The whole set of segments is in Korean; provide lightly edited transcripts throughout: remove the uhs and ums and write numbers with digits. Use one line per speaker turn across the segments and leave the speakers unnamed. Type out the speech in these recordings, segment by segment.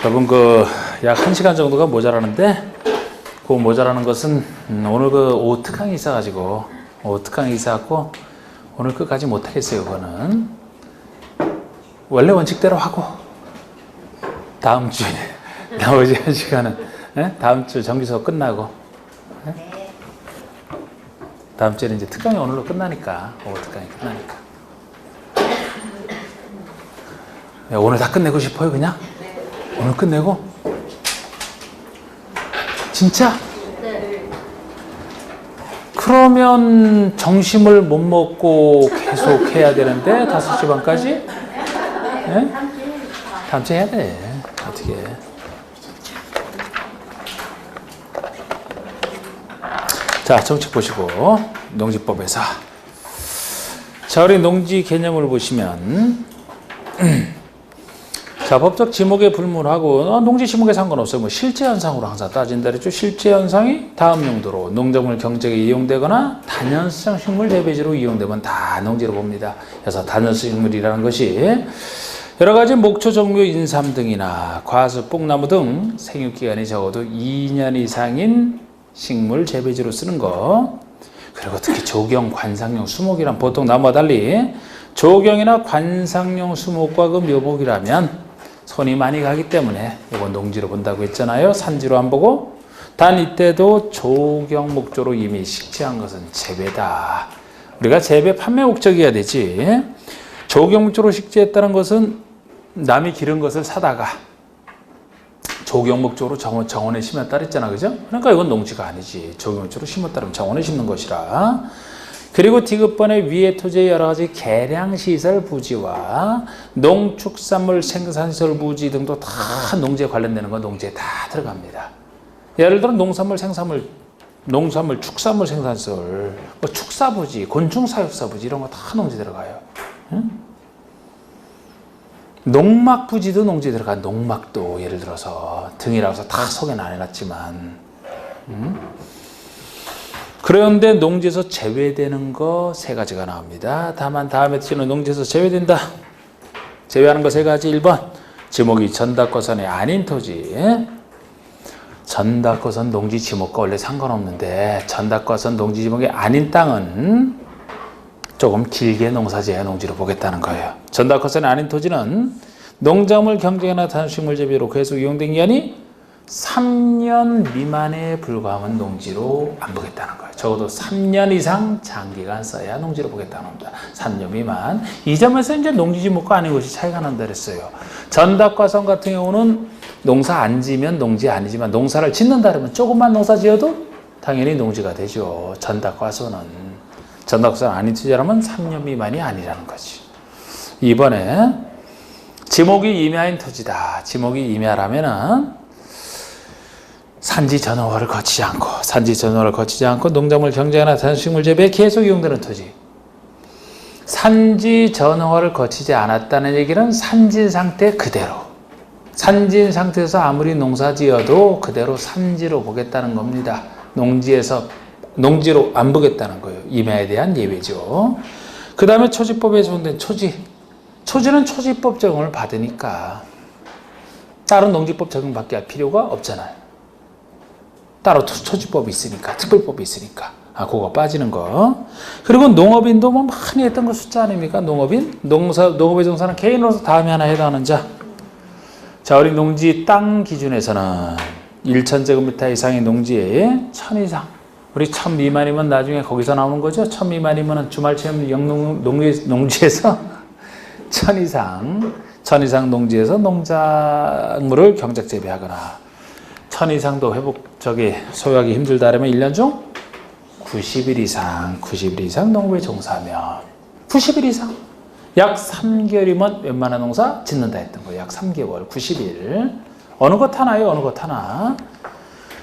여러분 약 1시간 정도가 모자라는데 그 모자라는 것은 오늘 오후 특강이 있어가지고 오늘 끝까지 못하겠어요. 그거는 원래 원칙대로 하고 다음 주에 나머지 1시간은 다음 주 정기 수업 끝나고 다음 주에는 이제 특강이 오늘로 끝나니까 오후 특강이 끝나니까 오늘 다 끝내고 싶어요. 그냥 오늘 끝내고 진짜? 그러면 점심을 못 먹고 계속 해야 되는데 5시 반까지? 네? 다음 주에 해야 돼. 어떻게 해. 자, 정책 보시고 농지법에서 자, 우리 농지 개념을 보시면 자, 법적 지목에 불문하고 농지 지목에 상관없어요. 뭐 실제 현상으로 항상 따진다 그랬죠. 실제 현상이 다음 용도로 농작물 경작에 이용되거나 단연성 식물 재배지로 이용되면 다 농지로 봅니다. 그래서 단연성 식물이라는 것이 여러 가지 목초, 정묘, 인삼 등이나 과수, 뽕나무 등 생육기간이 적어도 2년 이상인 식물 재배지로 쓰는 거. 그리고 특히 조경, 관상용, 수목이란 보통 나무와 달리 조경이나 관상용 수목과 그 묘목이라면 손이 많이 가기 때문에 이건 농지로 본다고 했잖아요. 산지로 안 보고. 단 이때도 조경 목조로 이미 식재한 것은 재배다. 우리가 재배 판매 목적이어야 되지. 조경 목조로 식재했다는 것은 남이 기른 것을 사다가 조경 목조로 정원에 심었다 그랬잖아. 그죠? 그러니까 이건 농지가 아니지. 조경 목조로 심었다면 정원에 심는 것이라. 그리고 디귿번의 위의 토지의 여러 가지 개량시설 부지와 농축산물 생산시설 부지 등도 다 농지에 관련되는 건 농지에 다 들어갑니다. 예를 들어 농산물, 축산물 생산시설, 뭐 축사부지, 곤충사육사부지 이런 거 다 농지 들어가요. 응? 농막부지도 농지에 들어가. 농막도 예를 들어서 등이라고 해서 다 소개는 안 해놨지만 그런데 농지에서 제외되는 거 3가지가 나옵니다. 다만 다음에 쓰는 농지에서 제외된다. 제외하는 거 3가지. 1번 지목이 전답거선이 아닌 토지. 전답거선 농지 지목과 원래 상관없는데 전답거선 농지 지목이 아닌 땅은 조금 길게 농사지어야 농지로 보겠다는 거예요. 전답거선이 아닌 토지는 농작물 경작이나 단식물 재배로 계속 이용된 기간이 3년 미만에 불과하면 농지로 안 보겠다는 거예요. 적어도 3년 이상 장기간 써야 농지로 보겠다는 겁니다. 3년 미만. 이 점에서 이제 농지 지목과 아닌 것이 차이가 난다 그랬어요. 전답과선 같은 경우는 농사 안 지면 농지 아니지만 농사를 짓는다 그러면 조금만 농사 지어도 당연히 농지가 되죠. 전답과선은. 전답과선 아닌 투자라면 3년 미만이 아니라는 거지. 이번에 지목이 임야인 토지다. 지목이 임야라면은 산지 전어화를 거치지 않고 농작물 경작이나 단식물 재배에 계속 이용되는 토지. 산지 전어화를 거치지 않았다는 얘기는 산진 상태 그대로. 산진 상태에서 아무리 농사 지어도 그대로 산지로 보겠다는 겁니다. 농지로 안 보겠다는 거예요. 임야에 대한 예외죠. 그 다음에 초지법에 적용된 초지. 초지는 초지법 적용을 받으니까 다른 농지법 적용받게 할 필요가 없잖아요. 따로 초지법이 있으니까, 특별법이 있으니까. 그거 빠지는 거. 그리고 농업인도 뭐 많이 했던 거 숫자 아닙니까? 농업인? 농업의 종사는 개인으로서 다음에 하나 해당하는 자. 자, 우리 농지 땅 기준에서는 1,000제곱미터 이상의 농지에 1,000 이상. 우리 1,000 미만이면 나중에 거기서 나오는 거죠? 1,000 미만이면 주말 체험 농지에서 1,000 이상 농지에서 농작물을 경작 재배하거나 1,000 이상도 소유하기 힘들다 하면 1년 중 90일 이상 농업에 종사하면 90일 이상 약 3개월이면 웬만한 농사 짓는다 했던 거예요. 약 3개월, 90일. 어느 것 하나.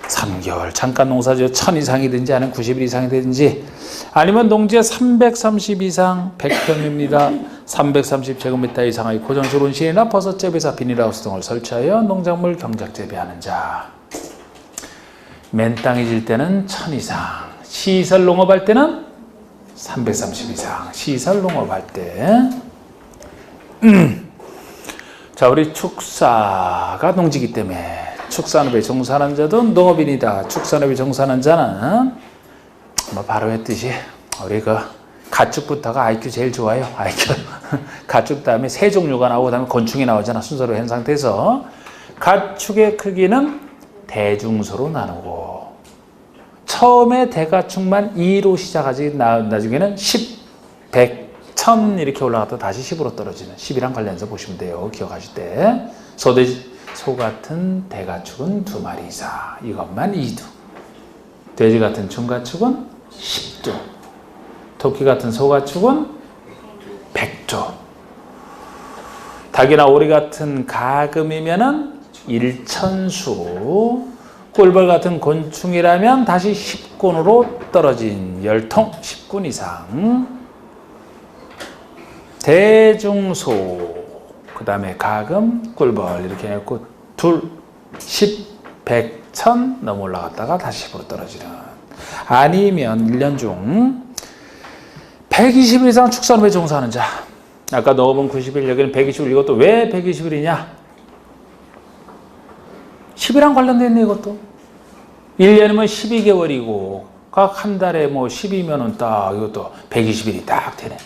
3개월 잠깐 농사지어 1,000 이상이든지 아니면 90일 이상이든지 아니면 농지에 330 이상 100평입니다. 330제곱미터 이상의 고정식 온실이나 버섯 재배사 비닐하우스 등을 설치하여 농작물 경작 재배하는 자. 맨 땅이 질 때는 1,000 이상, 시설 농업할 때는 330 이상, 시설 농업할 때 자, 우리 축사가 농지기 때문에 축산업에 종사하는 자도 농업인이다. 축산업에 종사하는 자는 뭐 바로 했듯이 우리 그 가축부터가 IQ 제일 좋아요. IQ. 가축 다음에 새 종류가 나오고 그다음에 곤충이 나오잖아. 순서로 한 상태에서 가축의 크기는 대중소로 나누고 처음에 대가축만 2로 시작하지 나중에는 10, 100, 1000 이렇게 올라갔다 다시 10으로 떨어지는 10이랑 관련해서 보시면 돼요. 기억하실 때 소 같은 대가축은 2마리 이상 이것만 2두 돼지 같은 중가축은 10두 토끼 같은 소가축은 100두 닭이나 오리 같은 가금이면은 1000수 꿀벌 같은 곤충이라면 다시 10군으로 떨어진 10통 10군 이상 대중소 그 다음에 가금 꿀벌 이렇게 해갖고 10, 100, 1000 넘어 올라갔다가 다시 10으로 떨어지는 아니면 1년 중 120일 이상 축산업에 종사하는 자 아까 넣어본 90일 여기는 120일 이것도 왜 120일이냐 10이랑 관련되어 있네 이것도 1년이면 12개월이고 각 한 달에 뭐 10이면은 딱 이것도 120일이 딱 되네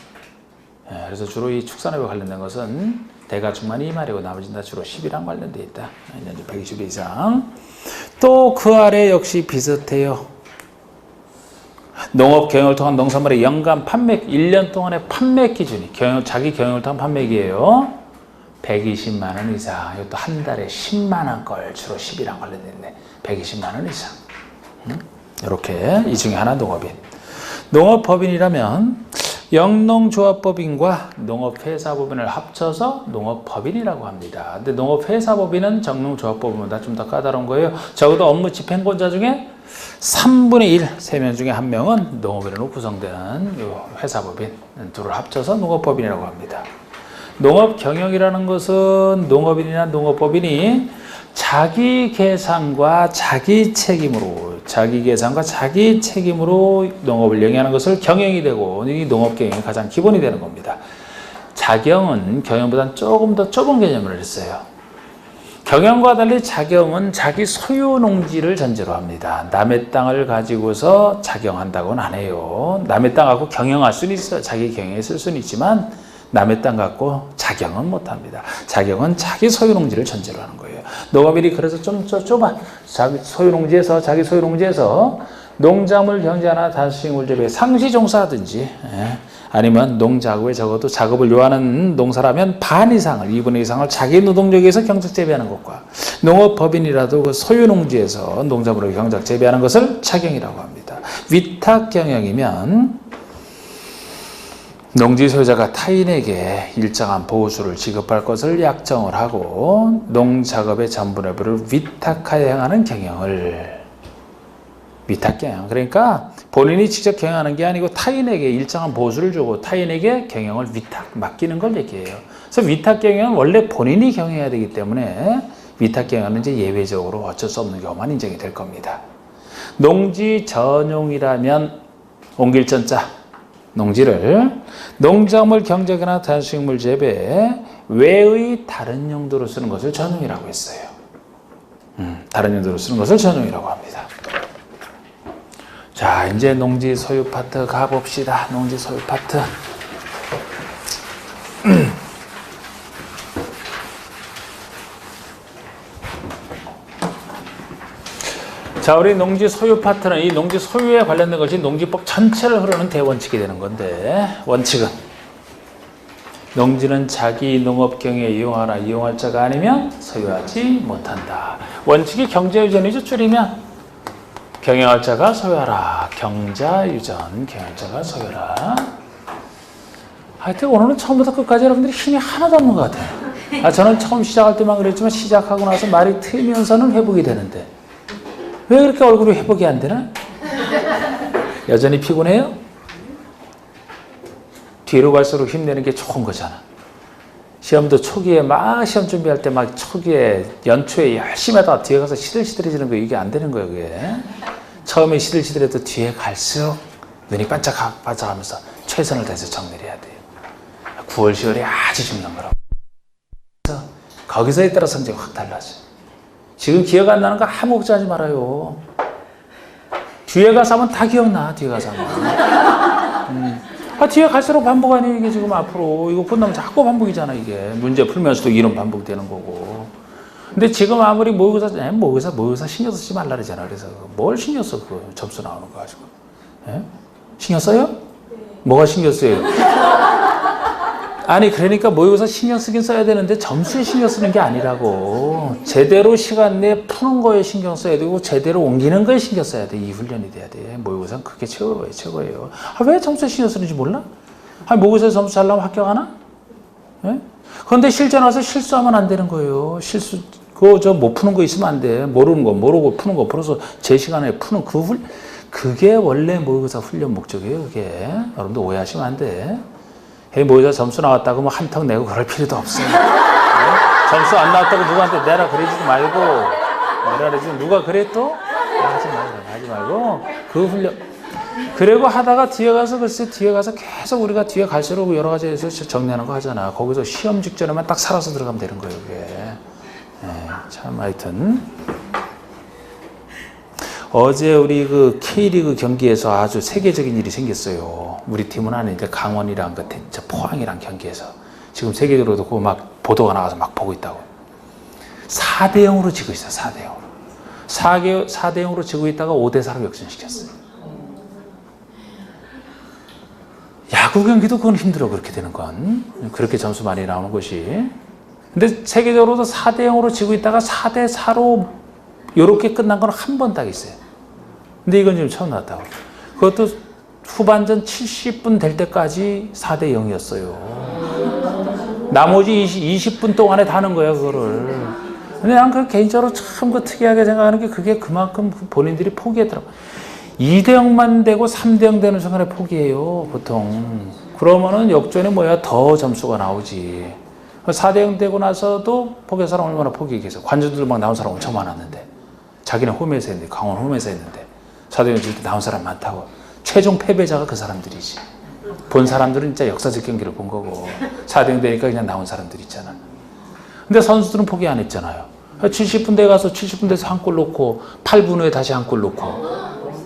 그래서 주로 이 축산업에 관련된 것은 대가축만 2마리고 나머지는 다 주로 10이랑 관련되어 있다 1년 중 120일 이상 또 그 아래 역시 비슷해요 농업 경영을 통한 농산물의 연간 판매 1년 동안의 판매 기준이 자기 경영을 통한 판매기예요 120만 원 이상 이것도 한 달에 10만 원 걸 주로 10이랑 관련됐네 120만 원 이상 이렇게 이 중에 하나 농업인 농업법인이라면 영농조합법인과 농업회사법인을 합쳐서 농업법인이라고 합니다. 근데 농업회사법인은 영농조합법인보다 좀 더 까다로운 거예요. 적어도 업무 집행권자 중에 3분의 1, 3명 중에 1명은 농업인으로 구성되는 회사법인 둘을 합쳐서 농업법인이라고 합니다. 농업경영이라는 것은 농업인이나 농업법인이 자기 계산과 자기 책임으로 농업을 영위하는 것을 경영이 되고 이 농업경영이 가장 기본이 되는 겁니다. 자경은 경영보다는 조금 더 좁은 개념을 했어요. 경영과 달리 자경은 자기 소유 농지를 전제로 합니다. 남의 땅을 가지고서 자경한다고는 안 해요. 남의 땅 갖고 경영할 수는 있어요. 자기 경영에 쓸 수는 있지만 남의 땅 갖고 자경은 못합니다. 자경은 자기 소유 농지를 전제로 하는 거예요. 농업인이 그래서 좀 좁아. 자기 소유 농지에서 농작물 경제나 단수식물 재배, 상시 종사하든지 아니면 농작업에 적어도 작업을 요하는 농사라면 반 이상을 2분의 2 이상을 자기 노동력에서 경작 재배하는 것과 농업법인이라도 그 소유 농지에서 농작물을 경작 재배하는 것을 차경이라고 합니다. 위탁 경영이면 농지 소유자가 타인에게 일정한 보수를 지급할 것을 약정을 하고 농작업의 전부 여부를 위탁하여 행하는 경영을 위탁경영 그러니까 본인이 직접 경영하는 게 아니고 타인에게 일정한 보수를 주고 타인에게 경영을 맡기는 걸 얘기해요. 그래서 위탁경영은 원래 본인이 경영해야 되기 때문에 위탁경영은 이제 예외적으로 어쩔 수 없는 경우만 인정이 될 겁니다. 농지 전용이라면 옮길 전자 농지를 농작물 경작이나 단수식물 재배 외의 다른 용도로 쓰는 것을 전용이라고 했어요. 다른 용도로 쓰는 것을 전용이라고 합니다. 자, 이제 농지 소유 파트 가봅시다. 농지 소유 파트. 자, 우리 농지 소유 파트는 이 농지 소유에 관련된 것이 농지법 전체를 흐르는 대원칙이 되는 건데 원칙은 농지는 자기 농업경에 이용하나 이용할 자가 아니면 소유하지 못한다. 원칙이 경자유전이죠. 줄이면 경영할 자가 소유하라. 경자유전, 경영할 자가 소유하라. 하여튼 오늘은 처음부터 끝까지 여러분들이 힘이 하나도 없는 것 같아요. 저는 처음 시작할 때만 그랬지만 시작하고 나서 말이 트이면서는 회복이 되는데 왜 그렇게 얼굴이 회복이 안 되나? 여전히 피곤해요? 뒤로 갈수록 힘내는 게 좋은 거잖아. 시험도 초기에 시험 준비할 때 초기에 연초에 열심히 하다가 뒤에 가서 시들시들해지는 거 이게 안 되는 거예요, 그게. 처음에 시들시들해도 뒤에 갈수록 눈이 반짝반짝하면서 최선을 다해서 정리를 해야 돼요. 9월, 10월이 아주 중요한 거라고. 그래서 거기서에 따라 성적이 확 달라져. 지금 기억 안 나는 거 아무 걱정하지 말아요. 뒤에 가서 하면 다 기억나. 뒤에 가서 하면. 뒤에 갈수록 반복 아니에요. 이게 지금 앞으로. 이거 끝나면 자꾸 반복이잖아. 이게. 문제 풀면서도 이런 반복되는 거고. 근데 지금 아무리 모의고사 신경 쓰지 말라 그러잖아. 그래서 뭘 신경 써? 그 점수 나오는 거 가지고. 예? 신경 써요? 뭐가 신경 써요? 아니 그러니까 모의고사 신경 쓰긴 써야 되는데 점수에 신경 쓰는 게 아니라고. 제대로 시간 내에 푸는 거에 신경 써야 되고 제대로 옮기는 거에 신경 써야 돼. 이 훈련이 돼야 돼. 모의고사는 그게 최고예요. 왜 점수에 신경 쓰는지 몰라? 모의고사에 점수 잘 나오면 합격하나? 예? 그런데 실전 와서 실수하면 안 되는 거예요. 그거 못 푸는 거 있으면 안 돼. 모르는 거 모르고 푸는 거 풀어서 제 시간에 푸는 그게 원래 모의고사 훈련 목적이에요. 그게 여러분들 오해하시면 안 돼. 모의고사 점수 나왔다고 뭐 한턱 내고 그럴 필요도 없어요. 네? 점수 안 나왔다고 누구한테 내라 그러지도 말고 누가 그래 또? 하지 말고 그 훈련 그리고 하다가 뒤에 가서 계속 우리가 뒤에 갈수록 여러 가지에서 정리하는 거 하잖아. 거기서 시험 직전에만 딱 살아서 들어가면 되는 거예요. 그게. 네, 참 하여튼 어제 우리 그 K리그 경기에서 아주 세계적인 일이 생겼어요. 우리 팀은 아닌데 강원이랑 저 포항이랑 경기에서 지금 세계적으로도 그거 막 보도가 나가서 막 보고 있다고. 4대 0으로 지고 있어. 4대 0으로. 4대 0으로 지고 있다가 5대 4로 역전시켰어요. 야구 경기도 그건 힘들어. 그렇게 되는 건. 그렇게 점수 많이 나오는 것이. 근데 세계적으로도 4대 0으로 지고 있다가 4대 4로 이렇게 끝난 건 한 번 딱 있어요. 근데 이건 지금 처음 나왔다고. 그것도 후반전 70분 될 때까지 4대 0이었어요. 나머지 20분 동안에 다는 거야, 그거를. 근데 난 그 개인적으로 참 특이하게 생각하는 게 그게 그만큼 본인들이 포기했더라고. 2대 0만 되고 3대 0 되는 순간에 포기해요, 보통. 그러면은 역전에 더 점수가 나오지. 4대 0 되고 나서도 포기한 사람 얼마나 포기했겠어요. 관중들 막 나온 사람 엄청 많았는데. 자기는 홈에서 했는데, 강원 홈에서 했는데. 4대 0 질 때 나온 사람 많다고. 최종 패배자가 그 사람들이지. 본 사람들은 진짜 역사적 경기를 본 거고. 4대 0 되니까 그냥 나온 사람들 있잖아. 근데 선수들은 포기 안 했잖아요. 70분 대 가서 70분 대에서 한 골 넣고, 8분 후에 다시 한 골 넣고.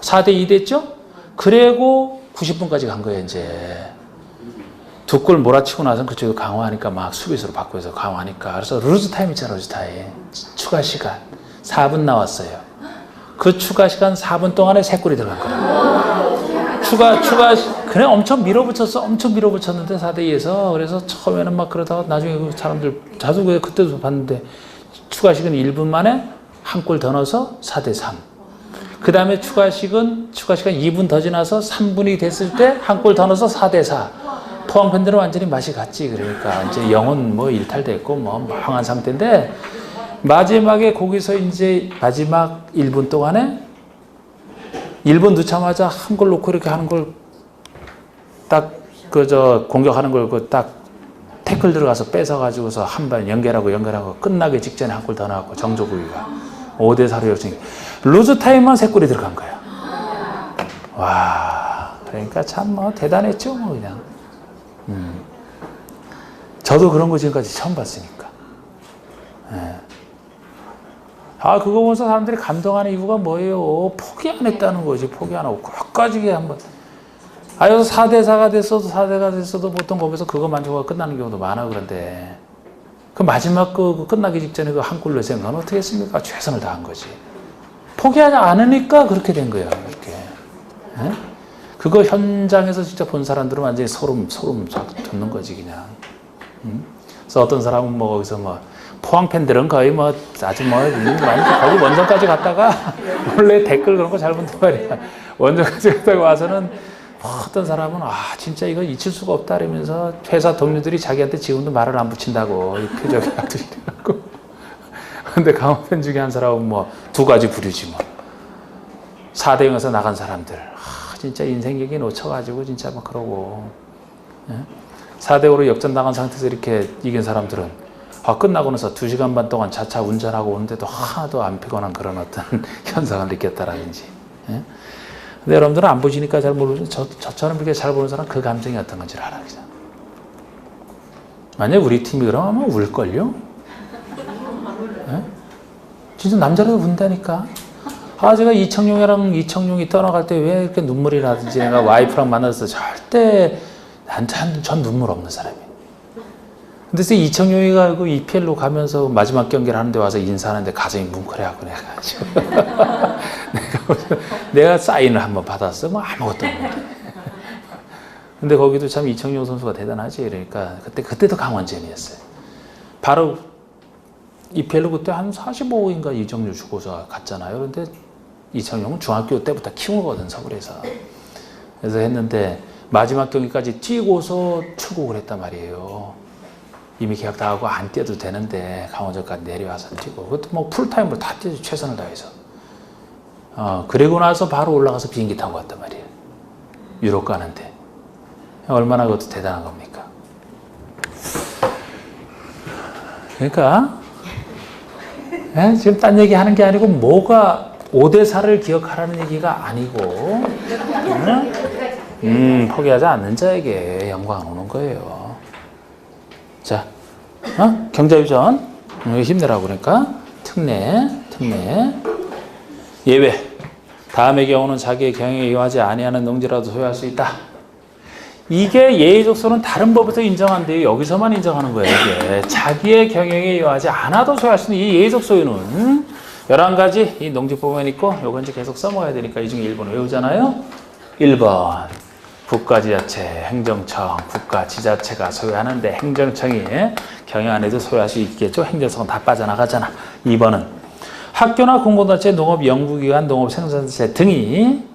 4대 2 됐죠? 그리고 90분까지 간 거예요, 이제. 2골 몰아치고 나서는 그쪽에 강화하니까 막 수비수로 바꾸어서 강화하니까. 그래서 루즈타임 있잖아, 루즈타임. 추가 시간. 4분 나왔어요. 그 추가 시간 4분 동안에 3골이 들어간 거예요. 그냥 엄청 밀어붙였는데 4대 2에서. 그래서 처음에는 막 그러다가 나중에 그 사람들, 자주 그때도 봤는데 추가 시간 1분 만에 한 골 더 넣어서 4대 3. 그 다음에 추가 시간 2분 더 지나서 3분이 됐을 때 한 골 더 넣어서 4대 4. 포항 팬들은 완전히 맛이 갔지. 그러니까 이제 영은 일탈됐고 망한 상태인데 마지막에 거기서 이제 마지막 1분 동안에 1분 넣자마자 한 골 넣고 이렇게 하는 걸 딱 공격하는 걸 딱 태클 들어가서 뺏어가지고서 한 번 연결하고 끝나기 직전에 한 골 더 나왔고 정조국이가 5대 4로 역전. 루즈 타임만 3골이 들어간 거야. 와, 그러니까 참 대단했죠, 그냥. 저도 그런 거 지금까지 처음 봤으니까. 예. 그거 보면서 사람들이 감동하는 이유가 뭐예요? 포기 안 했다는 거지. 포기 안 하고 끝까지 한번. 여기서 4대 4가 됐어도 보통 거기서 그거 만족하고 끝나는 경우도 많아. 그런데 그 마지막 끝나기 직전에 그 한 골로 생각은 어떻게 했습니까? 최선을 다한 거지. 포기하지 않으니까 그렇게 된 거예요. 이렇게. 예? 그거 현장에서 진짜 본 사람들은 완전히 소름 돋는 거지, 그냥. 그래서 어떤 사람은 거기서 포항 팬들은 거의 아주 거기 원정까지 갔다가 원래 댓글 그런 거 잘 본단 말이야. 원정까지 갔다가 와서는 어떤 사람은 진짜 이거 잊힐 수가 없다 이러면서 회사 동료들이 자기한테 지금도 말을 안 붙인다고 이 표정이 아들이라고. 근데 강원 팬 중에 한 사람은 2가지 부류지 4대 0에서 나간 사람들. 진짜 인생 얘기 놓쳐가지고 진짜 그러고. 예? 4대 5로 역전당한 상태에서 이렇게 이긴 사람들은 끝나고 나서 2시간 반 동안 자차 운전하고 오는데도 하나도 안 피곤한 그런 어떤 현상을 느꼈다라든지. 예? 근데 여러분들은 안 보시니까 잘 모르죠. 저처럼 이렇게 잘 보는 사람 그 감정이 어떤 건지를 알아. 그냥. 만약에 우리 팀이 그러면 아마 울걸요? 진짜 남자라도 운다니까. 아, 제가 이청용이 떠나갈 때 왜 이렇게 눈물이 나든지 내가 와이프랑 만나서 절대 전 눈물 없는 사람이에요. 근데 이청용이가 그 EPL로 가면서 마지막 경기를 하는데 와서 인사하는데 가슴이 뭉클해하고 내가지고 내가 사인을 한번 받았어. 뭐 아무것도 없는데. 근데 거기도 참 이청용 선수가 대단하지. 그러니까 그때도 강원잼이었어요. 바로 EPL로 그때 한 45억인가 이정료 주고서 갔잖아요. 근데 이청용은 중학교 때부터 키우거든, 서울에서. 그래서 했는데 마지막 경기까지 뛰고서 출국을 했단 말이에요. 이미 계약 다 하고 안 뛰어도 되는데 강원전까지 내려와서 뛰고, 그것도 뭐 풀타임으로 다 뛰지, 최선을 다해서. 그리고 나서 바로 올라가서 비행기 타고 갔단 말이에요. 유럽 가는데. 얼마나 그것도 대단한 겁니까? 그러니까 지금 딴 얘기 하는 게 아니고 뭐가 5대4를 기억하라는 얘기가 아니고 포기하지 않는 자에게 영광 오는 거예요. 자, 경자유전 힘내라고. 그러니까 특례 예외. 다음의 경우는 자기의 경영에 이용하지 아니하는 농지라도 소유할 수 있다. 이게 예의적소는 다른 법에서 인정한대요. 여기서만 인정하는 거예요. 이게 자기의 경영에 이용하지 않아도 소유할 수 있는 이 예의적 소유는 11가지 이 농지법에는 있고, 요건 이제 계속 써먹어야 되니까 이 중에 1번 외우잖아요. 1번 국가지자체, 행정청, 국가지자체가 소유하는데 행정청이 경영 안 해도 소유할 수 있겠죠. 행정성은 다 빠져나가잖아. 2번은 학교나 공공단체, 농업연구기관, 농업생산체 등이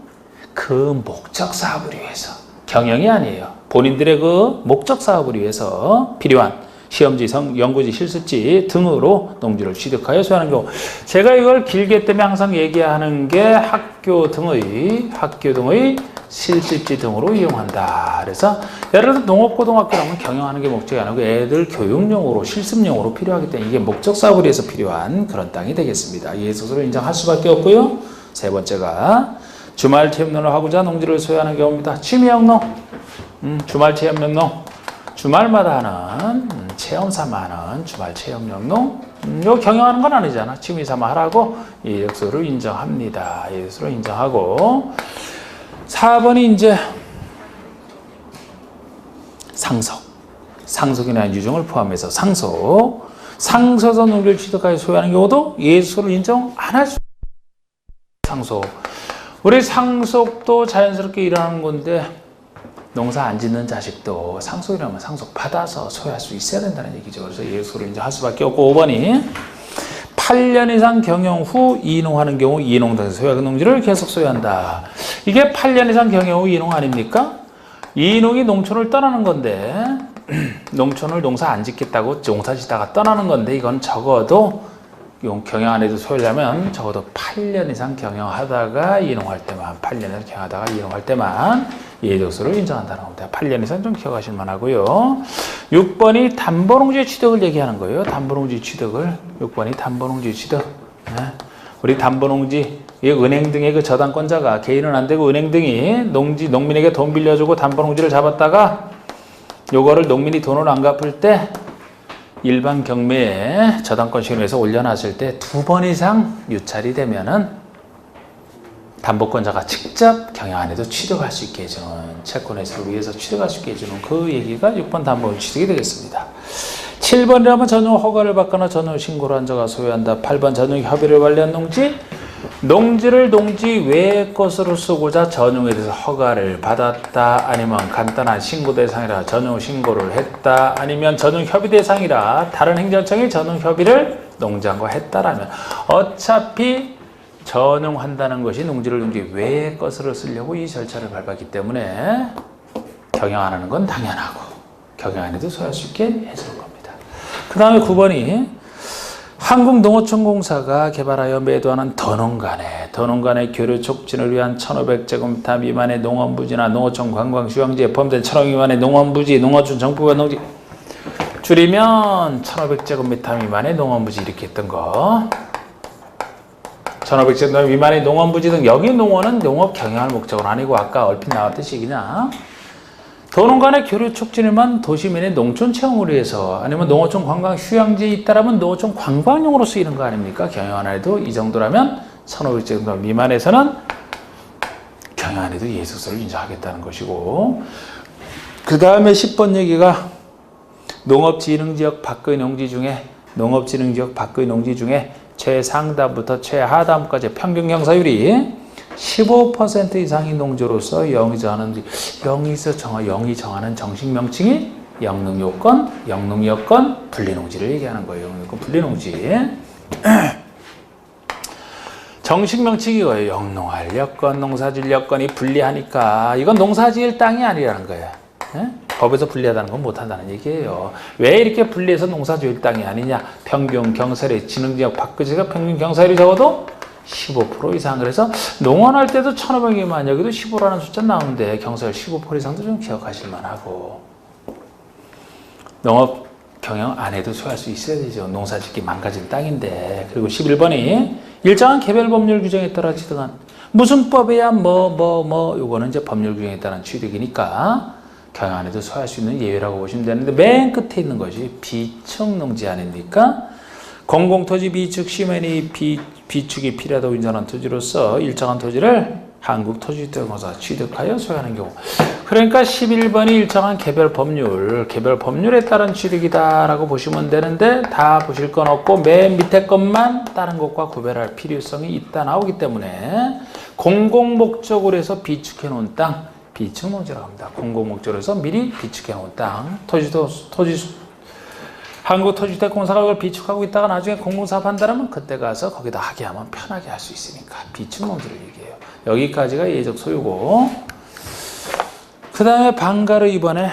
그 목적 사업을 위해서, 경영이 아니에요, 본인들의 그 목적 사업을 위해서 필요한 시험지, 연구지, 실습지 등으로 농지를 취득하여 소유하는 경우. 제가 이걸 길게 때문에 항상 얘기하는 게 학교 등의 실습지 등으로 이용한다. 그래서 예를 들어 농업고등학교라면 경영하는 게 목적이 아니고 애들 교육용으로, 실습용으로 필요하기 때문에 이게 목적 사업을 위해서 필요한 그런 땅이 되겠습니다. 예수로 인정할 수밖에 없고요. 세 번째가 주말 체험농을 하고자 농지를 소유하는 경우입니다. 취미영농, 주말 체험영농, 주말마다 하는 체험 삼아 하는 주말 체험영농, 이거 경영하는 건 아니잖아. 취미 삼아 하라고 예수를 인정합니다. 예수를 인정하고. 4번이 이제 상속이나 유증을 포함해서 상속에서 농지를 취득하여 소유하는 경우도 예수를 인정 안 할 수. 상속. 우리 상속도 자연스럽게 일어나는 건데, 농사 안 짓는 자식도 상속이라면 상속 받아서 소유할 수 있어야 된다는 얘기죠. 그래서 예수를 인정할 수밖에 없고. 5번이 8년 이상 경영 후 이농하는 경우 이농 등에서 소유한 농지를 계속 소유한다. 이게 8년 이상 경영 후 이농 아닙니까? 이농이 농촌을 떠나는 건데, 농촌을 농사 안 짓겠다고 농사 짓다가 떠나는 건데, 이건 적어도 경영 안 해도 소유하려면 적어도 8년 이상 경영하다가 이농할 때만, 8년 이상 경영하다가 이농할 때만 예적소를 인정한다는 겁니다. 8년 이상 좀 기억하실 만하고요. 6번이 담보농지 취득을 얘기하는 거예요. 담보농지 취득을. 6번이 담보농지 취득. 우리 담보농지, 은행 등의 그 저당권자가, 개인은 안 되고 은행 등이 농민에게 돈 빌려주고 담보농지를 잡았다가 요거를 농민이 돈을 안 갚을 때 일반 경매에 저당권 시행해서 올려놨을 때 2번 이상 유찰이 되면은 담보권자가 직접 경영 안 해도 취득할 수 있게 해주는, 채권 해소를 위해서 취득할 수 있게 해주는 그 얘기가 6번 담보 취득이 되겠습니다. 7번이라면 전용 허가를 받거나 전용 신고를 한 자가 소유한다. 8번 전용 협의를 관리한 농지를 농지 외의 것으로 쓰고자 전용에 대해서 허가를 받았다. 아니면 간단한 신고 대상이라 전용 신고를 했다. 아니면 전용 협의 대상이라 다른 행정청이 전용 협의를 농장과 했다라면, 어차피 전용한다는 것이 농지를 농지 외의 것으로 쓰려고 이 절차를 밟았기 때문에 경영 안 하는 건 당연하고 경영 안 해도 소유할 수 있게 해주는 겁니다. 그 다음에 9번이 한국농어촌공사가 개발하여 매도하는 더농간의 교류 촉진을 위한 1,500제곱미터 미만의 농원부지나 농어촌 관광휴양지에 포함된 1,000억 미만의 농원부지, 농어촌 정부가 농지, 줄이면 1,500제곱미터 미만의 농원부지 이렇게 했던 거. 1,500제곱미터 미만의 농원부지 등, 여기 농원은 농업 경영할 목적은 아니고 아까 얼핏 나왔듯이 그냥 도농 간의 교류 촉진에만 도시민의 농촌 체험을 위해서 아니면 농어촌 관광 휴양지에 있다라면 농어촌 관광용으로 쓰이는 거 아닙니까? 경영안에도 이 정도라면 1500제곱미터 미만에서는 경영안에도 예속서를 인정하겠다는 것이고, 그 다음에 10번 얘기가 농업진흥지역 밖의 농지 중에 최상단부터 최하단까지 평균 경사율이 15% 이상의 농지로서 영이 정하는 정식 명칭이 영농요건, 분리농지를 얘기하는 거예요. 영농요건, 분리농지. 정식 명칭이 뭐예요? 영농할 여건, 농사질 여건이 분리하니까 이건 농사지을 땅이 아니라는 거예요. 예? 법에서 분리하다는 건 못한다는 얘기예요. 왜 이렇게 분리해서 농사지을 땅이 아니냐? 평균 경사율이 진흥지역 밖의지가 평균 경사율이 적어도 15% 이상. 그래서 농원할 때도 1,500이면 여기도 15라는 숫자 나오는데 경사율 15% 이상도 좀 기억하실 만하고, 농업 경영 안 해도 소유할 수 있어야 되죠. 농사짓기 망가진 땅인데. 그리고 11번이 일정한 개별 법률 규정에 따라 취득한 무슨 법에야 요거는 이제 법률 규정에 따른 취득이니까 경영 안 해도 소유할 수 있는 예외라고 보시면 되는데, 맨 끝에 있는 것이 비축 농지 아닙니까? 공공토지 비축 시민이 비축이 필요하다고 인정한 토지로서 일정한 토지를 한국토지주택공사 취득하여 소유하는 경우. 그러니까 11번이 일정한 개별 법률에 따른 취득이다라고 보시면 되는데, 다 보실 건 없고 맨 밑에 것만 다른 것과 구별할 필요성이 있다 나오기 때문에 공공목적으로 해서 비축해 놓은 땅, 비축농지라고 합니다. 공공목적으로 해서 미리 비축해 놓은 땅, 한국토지주택공사가 그걸 비축하고 있다가 나중에 공공사업 한다면 그때 가서 거기다 하게 하면 편하게 할 수 있으니까 비축농지를 얘기해요. 여기까지가 예적 소유고, 그 다음에 방가로 이번에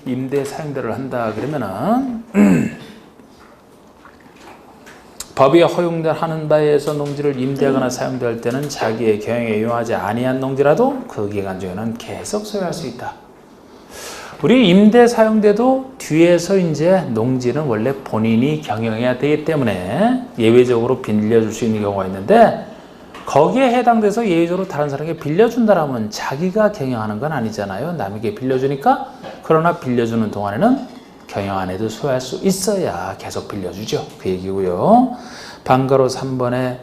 임대 사용대를 한다 그러면은 법이 허용하는 바에 의해서 농지를 임대하거나 사용될 때는 자기의 경영에 유용하지 아니한 농지라도 그 기간 중에는 계속 소유할 수 있다. 우리 임대 사용대도 뒤에서 이제 농지는 원래 본인이 경영해야 되기 때문에 예외적으로 빌려줄 수 있는 경우가 있는데, 거기에 해당돼서 예외적으로 다른 사람에게 빌려준다라면 자기가 경영하는 건 아니잖아요. 남에게 빌려주니까. 그러나 빌려주는 동안에는 경영 안 해도 소유할 수 있어야 계속 빌려주죠. 그 얘기고요. 방가로 3번에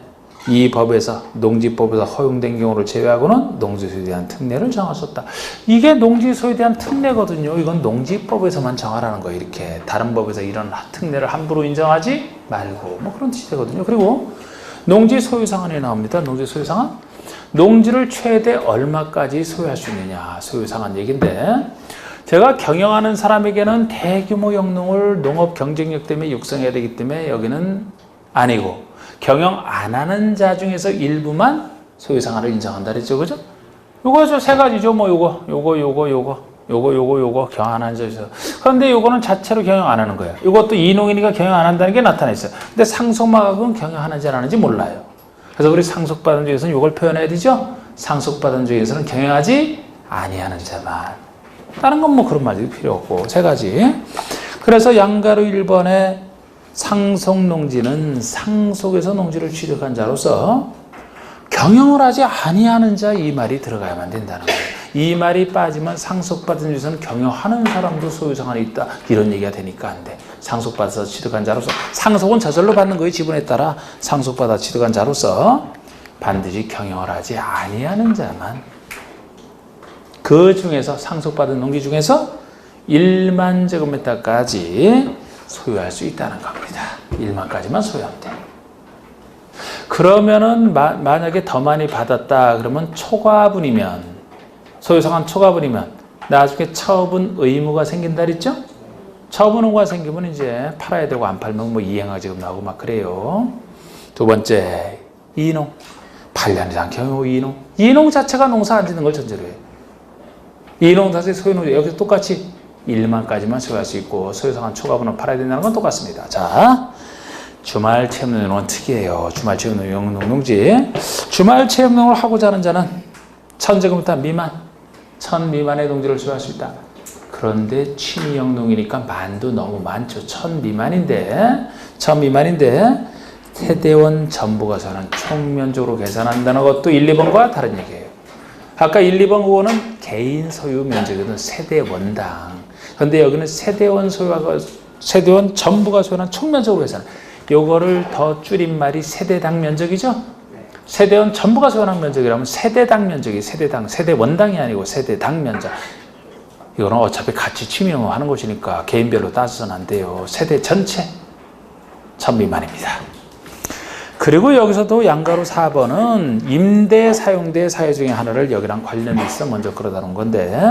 이 법에서 농지법에서 허용된 경우를 제외하고는 농지소유에 대한 특례를 정하셨다. 이게 농지소유에 대한 특례거든요. 이건 농지법에서만 정하라는 거예요. 이렇게 다른 법에서 이런 특례를 함부로 인정하지 말고, 뭐 그런 뜻이 되거든요. 그리고 농지소유상한이 나옵니다. 농지소유상한, 농지를 최대 얼마까지 소유할 수 있느냐, 소유상한 얘기인데, 제가 경영하는 사람에게는 대규모 영농을 농업 경쟁력 때문에 육성해야 되기 때문에 여기는 아니고, 경영 안 하는 자 중에서 일부만 소유상한을 인정한다 그랬죠. 그죠? 요거 세 가지죠. 뭐 요거 경영 안 하는 자에서. 그런데 요거는 자체로 경영 안 하는 거예요. 이것도 이농이니까 경영 안 한다는 게 나타나 있어요. 근데 상속마각은 경영하는지 안 하는지 몰라요. 그래서 우리 상속받은 중에서는 이걸 표현해야 되죠. 상속받은 중에서는 경영하지 아니하는 자만. 다른 건 뭐 그런 말이 필요 없고, 세 가지. 그래서 양가로 1번에 상속농지는 상속에서 농지를 취득한 자로서 경영을 하지 아니하는 자, 이 말이 들어가야만 된다는 거예요. 이 말이 빠지면 상속받은 중에서는 경영하는 사람도 소유상한이 있다, 이런 얘기가 되니까 안 돼. 상속받아서 취득한 자로서, 상속은 저절로 받는 거예요. 지분에 따라. 상속받아 취득한 자로서 반드시 경영을 하지 아니하는 자만, 그 중에서 상속받은 농지 중에서 1만 제곱미터까지 소유할 수 있다는 겁니다. 1만까지만 소유하면 돼. 그러면은 만약에 더 많이 받았다 그러면 초과분이면, 소유상한 초과분이면 나중에 처분 의무가 생긴다 그랬죠? 처분 의무가 생기면 이제 팔아야 되고, 안 팔면 뭐 이행하지금 나오고 막 그래요. 두 번째, 이농. 8년 이상 경영 이농. 이농 자체가 농사 안 짓는 걸 전제로 해요. 이농 자체 소유농지, 여기서 똑같이 1만까지만 소유할 수 있고, 소유상한 초과분을 팔아야 된다는 건 똑같습니다. 자, 주말 체험농은 특이해요. 주말 체험농 농지. 주말 체험농을 하고자 하는 자는 1000제곱미터 미만, 1000 미만의 농지를 소유할 수 있다. 그런데 취미형 농이니까 만도 너무 많죠. 1000 미만인데 세대원 전부가서는 총면적으로 계산한다는 것도 1, 2번과 다른 얘기예요. 아까 1, 2번 그거는 개인 소유 면적이거든. 세대 원당. 근데 여기는 세대원 소유가 세대원 전부가 소유한 총면적으로 해서는 요거를 더 줄임말이 세대당 면적이죠. 세대원 전부가 소유한 면적이라면 세대당 면적이 세대 원당이 아니고 세대당 면적. 이거는 어차피 같이 취미용하는 것이니까 개인별로 따져서는 안 돼요. 세대 전체 1000 미만입니다. 그리고 여기서도 양가로 4번은 임대 사용대 사유 중에 하나를 여기랑 관련이 있어 먼저 끌어다놓은 건데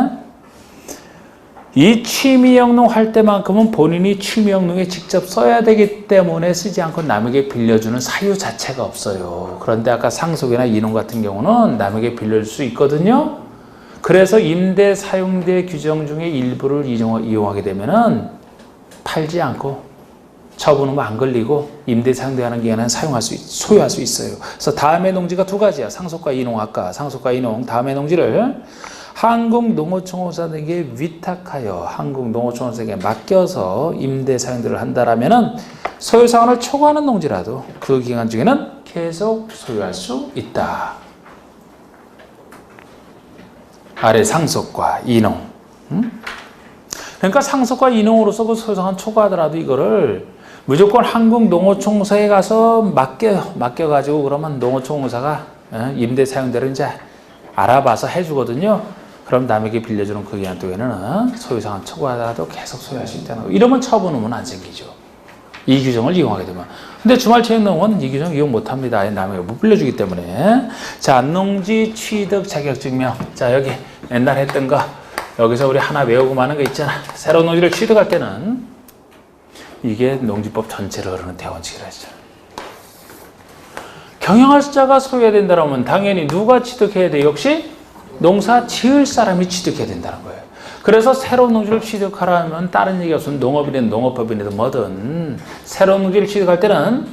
이 취미영농 할 때만큼은 본인이 취미영농에 직접 써야 되기 때문에 쓰지 않고 남에게 빌려주는 사유 자체가 없어요. 그런데 아까 상속이나 이농 같은 경우는 남에게 빌려줄 수 있거든요. 그래서 임대 사용대 규정 중에 일부를 이용하게 되면은 팔지 않고 처분은 안 걸리고 임대 사용대하는 기간은 소유할 수 있어요. 그래서 다음의 농지가 두 가지야. 상속과 이농. 아까 상속과 이농 다음의 농지를 한국농어총회사에게 위탁하여 한국농어총회사에게 맡겨서 임대 사용대를 한다라면은 소유상환을 초과하는 농지라도 그 기간 중에는 계속 소유할 수 있다. 아래 상속과 이농. 그러니까 상속과 이농으로서 그 소유상환 초과하더라도 이거를 무조건 한국농어총회사에 가서 맡겨가지고 그러면 농어총회사가 임대 사용대를 이제 알아봐서 해주거든요. 그럼 남에게 빌려주는 그 기간 동안에는 소유상환 초과하더라도 계속 소유할 수 있다는 거. 이러면 처분은 안 생기죠. 이 규정을 이용하게 되면. 근데 주말체육농은 이 규정 이용 못합니다. 남에게 못 빌려주기 때문에. 자, 농지 취득 자격증명. 자, 여기 옛날 했던 거. 여기서 우리 하나 외우고 마는 거 있잖아. 새로운 농지를 취득할 때는 이게 농지법 전체를 흐르는 대원칙이라 했잖아. 경영할 자가 소유해야 된다면 당연히 누가 취득해야 돼? 역시 농사 지을 사람이 취득해야 된다는 거예요. 그래서 새로운 농지를 취득하려면 다른 얘기가 없으면 농업이든 농업법인이든 뭐든 새로운 농지를 취득할 때는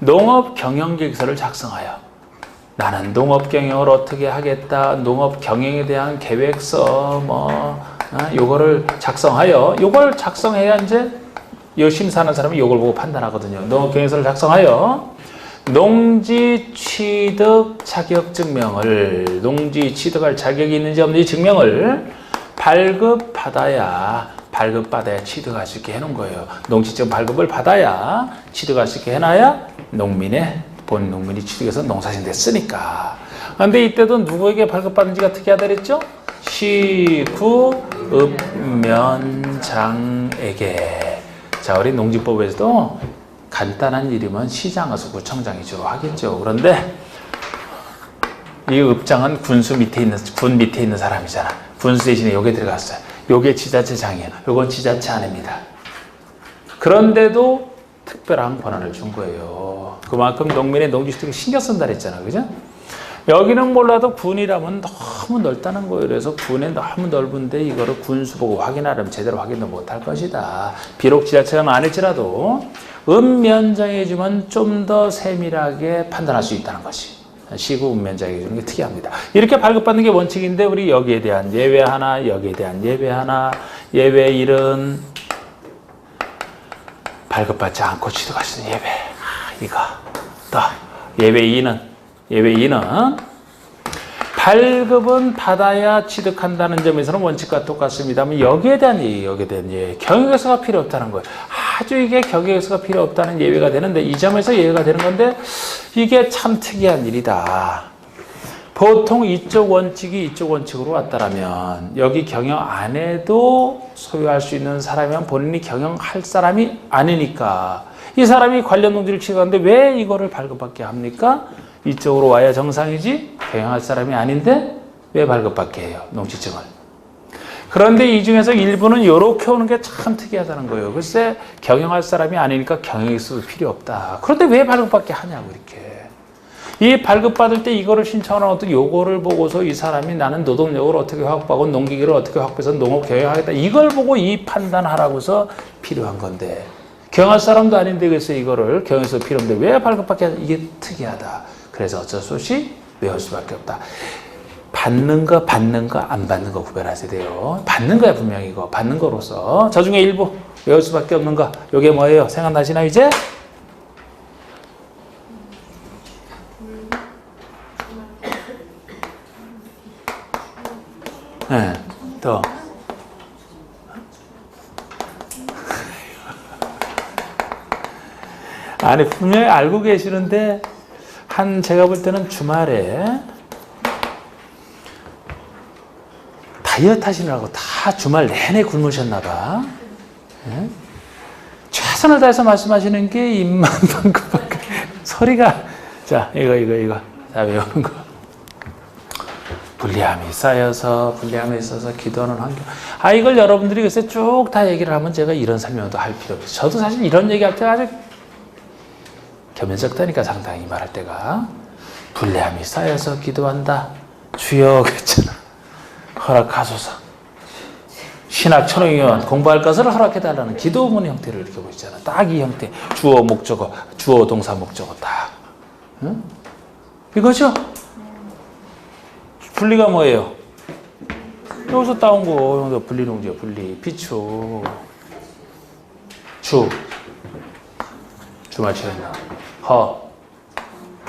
농업 경영 계획서를 작성하여 나는 농업 경영을 어떻게 하겠다, 농업 경영에 대한 계획서 요거를 작성하여 요걸 작성해야 이제 요 심사하는 사람이 요걸 보고 판단하거든요. 농업 경영서를 작성하여 농지 취득 자격 증명을 농지 취득할 자격이 있는지 없는지 증명을 발급받아야 취득할 수 있게 해놓은 거예요. 농지증 발급을 받아야 취득할 수 있게 해놔야 본 농민이 취득해서 농사짓는 데 쓰니까. 그런데 이때도 누구에게 발급받은지가 특이하다 그랬죠? 시구읍면장에게. 자, 우리 농지법에서도 간단한 일이면 시장에서 구청장이 주로 하겠죠. 그런데 이 읍장은 군 밑에 있는 사람이잖아. 군수 대신에 여기에 들어갔어요. 요게 지자체장이에요. 요건 지자체 아닙니다. 그런데도 특별한 권한을 준 거예요. 그만큼 농민의 농지취득에 신경 쓴다 그랬잖아. 그죠? 여기는 몰라도 군이라면 너무 넓다는 거예요. 그래서 군에 너무 넓은데 이거를 군수 보고 확인하려면 제대로 확인도 못할 것이다. 비록 지자체가 안 했지라도 읍면장에 주면 좀 더 세밀하게 판단할 수 있다는 것이 시구 읍면장에 주는 게 특이합니다. 이렇게 발급받는 게 원칙인데 우리 여기에 대한 예외 하나, 여기에 대한 예외 하나, 예외 1은 발급받지 않고 취득할 수 있는 예외. 이거. 또 예외 2는 발급은 받아야 취득한다는 점에서는 원칙과 똑같습니다만 여기에 대한 예외, 경영에서가 필요 없다는 거예요. 아주 이게 경영에서가 필요 없다는 예외가 되는데 이 점에서 예외가 되는 건데 이게 참 특이한 일이다. 보통 이쪽 원칙이 이쪽 원칙으로 왔다라면 여기 경영 안 해도 소유할 수 있는 사람이면 본인이 경영할 사람이 아니니까 이 사람이 관련 농지를 취득하는데 왜 이거를 발급받게 합니까? 이쪽으로 와야 정상이지 경영할 사람이 아닌데 왜 발급받게 해요? 농지증을. 그런데 이 중에서 일부는 이렇게 오는 게 참 특이하다는 거예요. 글쎄 경영할 사람이 아니니까 경영이 있어도 필요 없다. 그런데 왜 발급받게 하냐고 이렇게. 이 발급받을 때 이거를 신청하는 어떤 요거를 보고서 이 사람이 나는 노동력을 어떻게 확보하고 농기계를 어떻게 확보해서 농업 경영하겠다. 이걸 보고 이 판단하라고서 필요한 건데 경영할 사람도 아닌데 그래서 이거를 경영에서 필요 없는데 왜 발급받게 하냐. 이게 특이하다. 그래서 어쩔 수 없이 외울 수밖에 없다. 받는 거 안 받는 거 구별하셔야 돼요. 받는 거야 분명히 이거. 받는 거로서 저 중에 일부 외울 수밖에 없는 거. 이게 뭐예요? 생각나시나요 이제? 아니 분명히 알고 계시는데 제가 볼 때는 주말에 다이어트 하시느라고 다 주말 내내 굶으셨나 봐. 네? 최선을 다해서 말씀하시는 게 입만 방긋방긋 소리가. 자 이거 자 외우는 거. 불리함이 쌓여서 불리함에 있어서 기도하는 환경. 이걸 여러분들이 글쎄 쭉 다 얘기를 하면 제가 이런 설명도 할 필요 없어요. 저도 사실 이런 얘기할 때 아주 겸연쩍다니까 상당히 말할 때가. 불리함이 쌓여서 기도한다. 주여 그랬잖아. 허락하소서. 신학 천홍위원 공부할 것을 허락해달라는 기도문 형태를 이렇게 보이잖아. 딱 이 형태. 주어 목적어, 주어 동사 목적어 딱. 응? 이거죠? 분리가 뭐예요? 여기서 따온 거 분리농지요. 분리. 비추. 주말 치렀나?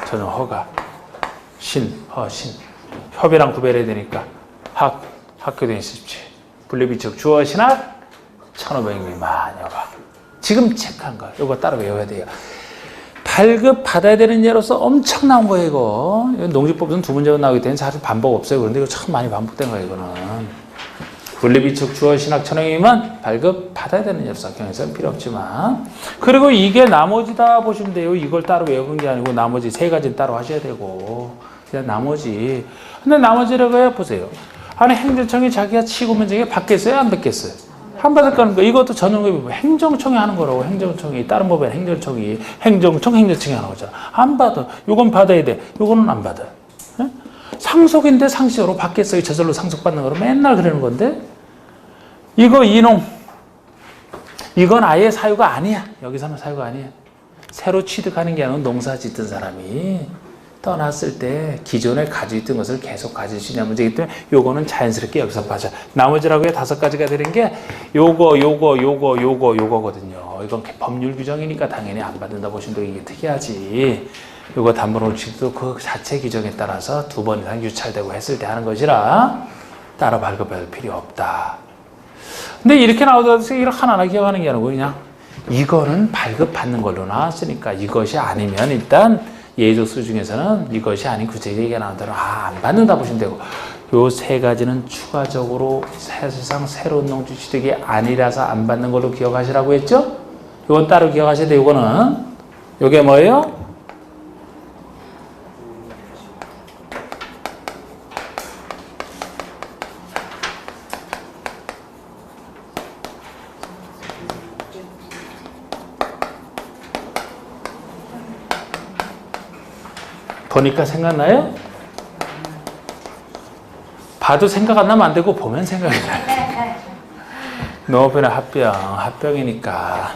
저는 허가. 신. 협이랑 구별해야 되니까 학교된 십지. 분리비축 주어 신학 1500미만여가. 지금 체크한 거. 이거 따로 외워야 돼요. 발급 받아야 되는 예로서 엄청 나온 거예요, 이거. 농지법은 두 문제가 나오기 때문에 사실 반복 없어요. 그런데 이거 참 많이 반복된 거예요, 이거는. 분리비축 주어 신학 1500미만 발급 받아야 되는 예로서 경에서는 필요 없지만. 그리고 이게 나머지다 보시면 돼요. 이걸 따로 외우는 게 아니고 나머지 세 가지는 따로 하셔야 되고. 그냥 나머지. 근데 나머지라고 해 보세요. 아니 행정청이 자기가 치고 면적에 받겠어요? 안 받겠어요? 안 받을 거는 거. 이것도 전용법이 행정청이 하는 거라고. 행정청이. 다른 법에는 행정청이. 행정청이 하는 거잖아. 안 받아. 요건 받아야 돼. 요거는 안 받아. 에? 상속인데 상식으로 받겠어요. 저절로 상속받는 거로 맨날 그러는 건데. 이거 이농. 이건 아예 사유가 아니야. 여기서는 사유가 아니야. 새로 취득하는 게 아니라 농사 짓던 사람이 떠났을 때 기존에 가지고 있던 것을 계속 가질 수 있냐 문제이기 때문에 요거는 자연스럽게 여기서 빠져. 나머지라고 해 5가지가 되는 게 요거거든요. 이건 법률 규정이니까 당연히 안 받는다 보시면 돼. 이게 특이하지. 요거 담보노직도 그 자체 규정에 따라서 2번 이상 유찰되고 했을 때 하는 것이라 따로 발급할 필요 없다. 근데 이렇게 나오더라도 이걸 하나하나 기억하는 게 아니고 그냥 이거는 발급받는 걸로 나왔으니까 이것이 아니면 일단 예조수 중에서는 이것이 아닌 구체적인 얘기가 나온다면 안 받는다 보시면 되고, 요 3가지는 추가적으로 사실상 새로운 농지 취득이 아니라서 안 받는 걸로 기억하시라고 했죠? 이건 따로 기억하셔야 돼요. 이거는 요게 뭐예요? 보니까 생각나요? 봐도 생각 안 나면 안 되고 보면 생각이 나요. 농업이나 합병이니까.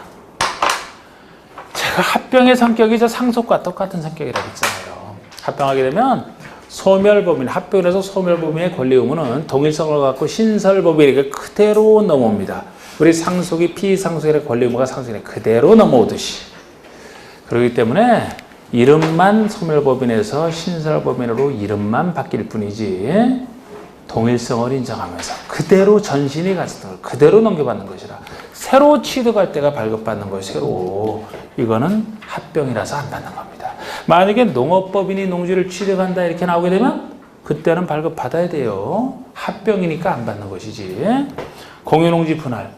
제가 합병의 성격이 저 상속과 똑같은 성격이라고 했잖아요. 합병하게 되면 소멸법인, 합병을 해서 소멸법인의 권리 의무는 동일성을 갖고 신설법인에게 그대로 넘어옵니다. 우리 상속이 피상속의 권리 의무가 상속에 그대로 넘어오듯이. 그렇기 때문에 이름만 소멸법인에서 신설법인으로 이름만 바뀔 뿐이지 동일성을 인정하면서 그대로 전신이 같은 걸 그대로 넘겨받는 것이라. 새로 취득할 때가 발급받는 거예요. 새로. 이거는 합병이라서 안 받는 겁니다. 만약에 농업법인이 농지를 취득한다 이렇게 나오게 되면 그때는 발급받아야 돼요. 합병이니까 안 받는 것이지. 공유농지 분할.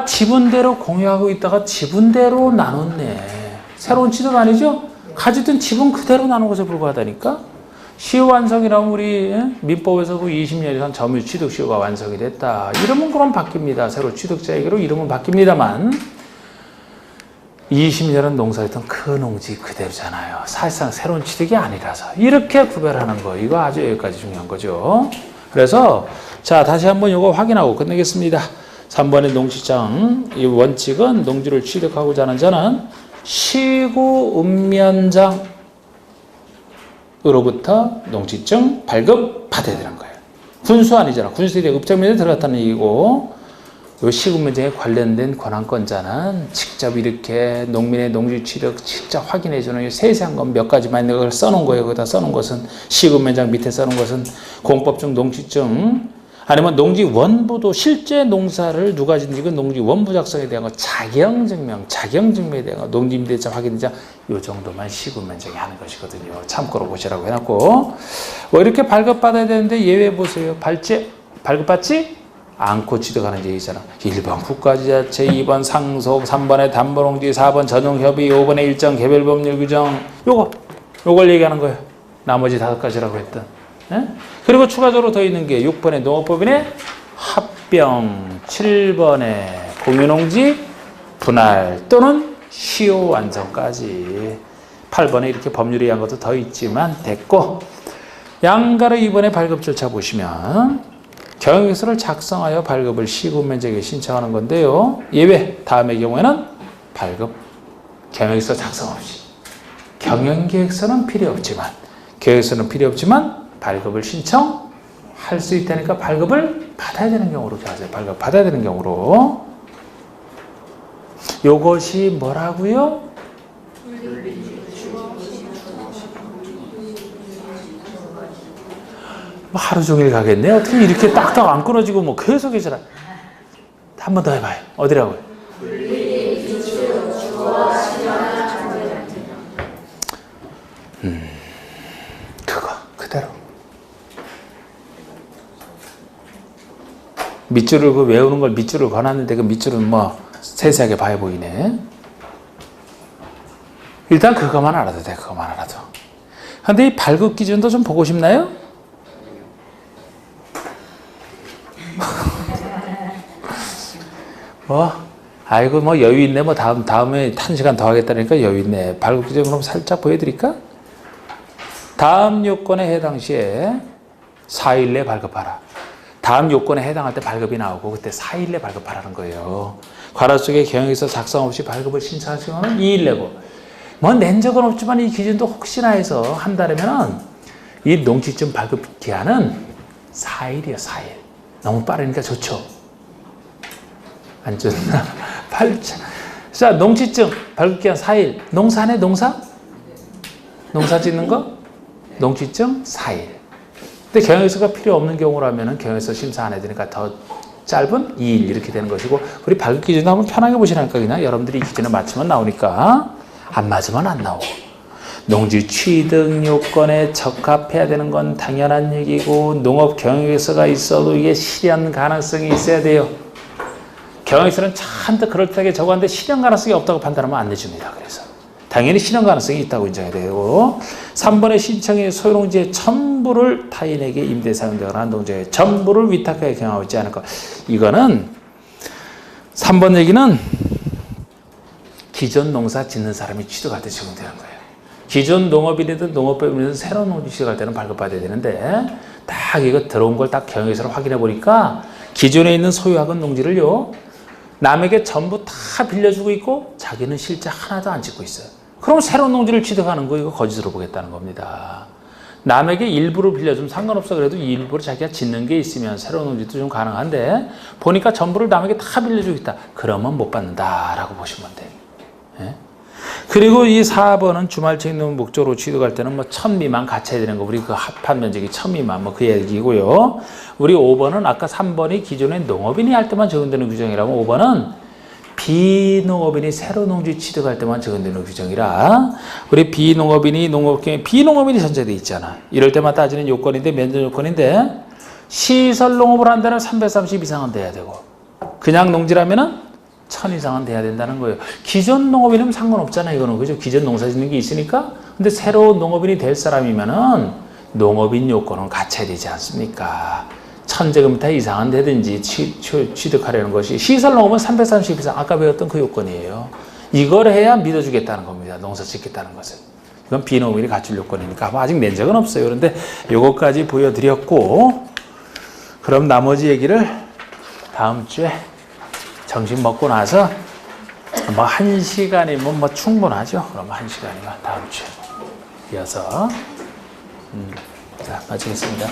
지분대로 공유하고 있다가 지분대로 나눴네. 새로운 취득 아니죠? 가지던 지분 그대로 나눈 것에 불과하다니까? 시효 완성이라면 우리 민법에서 그 20년 이상 점유 취득 시효가 완성이 됐다. 이름은 그럼 바뀝니다. 새로 취득자에게로 이름은 바뀝니다만 20년은 농사했던 그 농지 그대로잖아요. 사실상 새로운 취득이 아니라서. 이렇게 구별하는 거. 이거 아주 여기까지 중요한 거죠. 그래서 자 다시 한번 이거 확인하고 끝내겠습니다. 3번의 농지장. 이 원칙은 농지를 취득하고자 하는 자는 시구 읍면장으로부터 농지증 발급 받아야 되는 거예요. 군수 아니잖아. 군수에 대해 읍장면에 들어갔다는 얘기고, 이 시구 면장에 관련된 권한권자는 직접 이렇게 농민의 농지 취득 직접 확인해주는 세세한 건 몇 가지만 있는 걸 써놓은 거예요. 거기다 써놓은 것은 시구 면장 밑에 써놓은 것은 공법증 농지증 아니면 농지 원부도 실제 농사를 누가 짓는지 그 농지 원부 작성에 대한 거 자경증명에 대한 거 농지임대차 확인자 요 정도만 시군면적이 하는 것이거든요. 참고로 보시라고 해놨고 이렇게 발급받아야 되는데 예외 보세요. 발급받지 않고 취득하는 얘기잖아. 1번 국가지자체, 2번 상속, 3번에 담보농지, 4번 전용협의, 5번에 일정 개별법률 규정 요걸 얘기하는 거예요. 나머지 5가지라고 했던. 예? 그리고 추가적으로 더 있는 게 6번에 농업법인의 합병, 7번에 공유농지 분할 또는 시효 완성까지 8번에 이렇게 법률에 의한 것도 더 있지만 됐고 양가로 2번에 발급 절차 보시면 경영계획서를 작성하여 발급을 시군면적에 신청하는 건데요. 예외 다음의 경우에는 발급 경영계획서 작성 없이 경영계획서는 필요 없지만 발급을 신청할 수 있다니까 발급을 받아야 되는 경우로 하세요. 발급 받아야 되는 경우로 요것이 뭐라고요? 하루 종일 가겠네. 어떻게 이렇게 딱딱 안 끊어지고 뭐 계속 해줘라. 한 번 더 해봐요. 어디라고요? 그거 그대로. 밑줄을 그 외우는 걸 밑줄을 권하는데 그 밑줄은 뭐 세세하게 봐야 보이네. 일단 그것만 알아도 돼. 그것만 알아도. 근데 이 발급 기준도 좀 보고 싶나요? 아이고 뭐 여유 있네. 뭐 다음에 1시간 더 하겠다니까 여유 있네. 발급 기준 그럼 살짝 보여드릴까? 다음 요건에 해당 시에 4일 내 발급하라. 다음 요건에 해당할 때 발급이 나오고 그때 4일 내 발급하라는 거예요. 괄호 속에 경영에서 작성 없이 발급을 신청하시는 거는 2일 내고 뭐 낸 적은 없지만 이 기준도 혹시나 해서 한다면은 이 농지증 발급 기한은 4일이에요. 4일. 너무 빠르니까 좋죠. 안 좋나? 8차. 자, 농지증 발급기한 4일. 농사네, 농사? 농사 짓는 거? 농지증 4일. 근데 경영서가 필요 없는 경우라면은 경영서 심사 안 해드니까 더 짧은 2일 이렇게 되는 것이고 우리 발급 기준도 한번 편하게 보시라니까 그냥 여러분들이 이 기준에 맞추면 나오니까 안 맞으면 안 나오고 농지 취득 요건에 적합해야 되는 건 당연한 얘기고 농업 경영서가 있어도 이게 실현 가능성이 있어야 돼요. 경영에서는 잔뜩 그럴듯하게 적었는데 실현 가능성이 없다고 판단하면 안 내줍니다. 그래서 당연히 실현 가능성이 있다고 인정해야 되고 3번의 신청의 소유농지의 전부를 타인에게 임대 사용되거나 한 농지의 전부를 위탁하여 경영하고 있지 않을 것. 이거는 3번 얘기는 기존 농사 짓는 사람이 취득할 때 적용되는 거예요. 기존 농업인이든 농업법인이든 새로운 농지 취득할 때는 발급받아야 되는데 딱 이거 들어온 걸 딱 경영에서 확인해 보니까 기존에 있는 소유하건 농지를요 남에게 전부 다 빌려주고 있고 자기는 실제 하나도 안 짓고 있어요. 그럼 새로운 농지를 취득하는 거 이거 거짓으로 보겠다는 겁니다. 남에게 일부를 빌려주면 상관없어. 그래도 일부를 자기가 짓는 게 있으면 새로운 농지도 좀 가능한데 보니까 전부를 남에게 다 빌려주고 있다. 그러면 못 받는다라고 보시면 돼요. 예? 그리고 이 4번은 주말책 있는 목적으로 취득할 때는 뭐 1000 미만 갖춰야 되는 거. 우리 그 합한 면적이 1000 미만 뭐 그 얘기고요. 우리 5번은 아까 3번이 기존에 농업인이 할 때만 적용되는 규정이라면 5번은 비농업인이 새로 농지 취득할 때만 적용되는 규정이라 우리 비농업인이 비농업인이 전제돼 있잖아. 이럴 때만 따지는 요건인데 면접 요건인데 시설 농업을 한다면 330 이상은 돼야 되고 그냥 농지라면은 1000 이상은 돼야 된다는 거예요. 기존 농업인이면 상관없잖아요. 이거는 그죠? 기존 농사 짓는 게 있으니까. 근데 새로운 농업인이 될 사람이면은 농업인 요건은 갖춰야 되지 않습니까? 1000제곱미터 이상은 되든지 취득하려는 것이 시설 농업은 330 이상 아까 배웠던 그 요건이에요. 이걸 해야 믿어주겠다는 겁니다. 농사 짓겠다는 것을. 이건 비농업인이 갖출 요건이니까 아직 낸 적은 없어요. 그런데 요것까지 보여드렸고 그럼 나머지 얘기를 다음 주에 점심 먹고 나서 뭐 1시간이면 뭐 충분하죠. 그럼 1시간이면 다음 주에 이어서 자 마치겠습니다.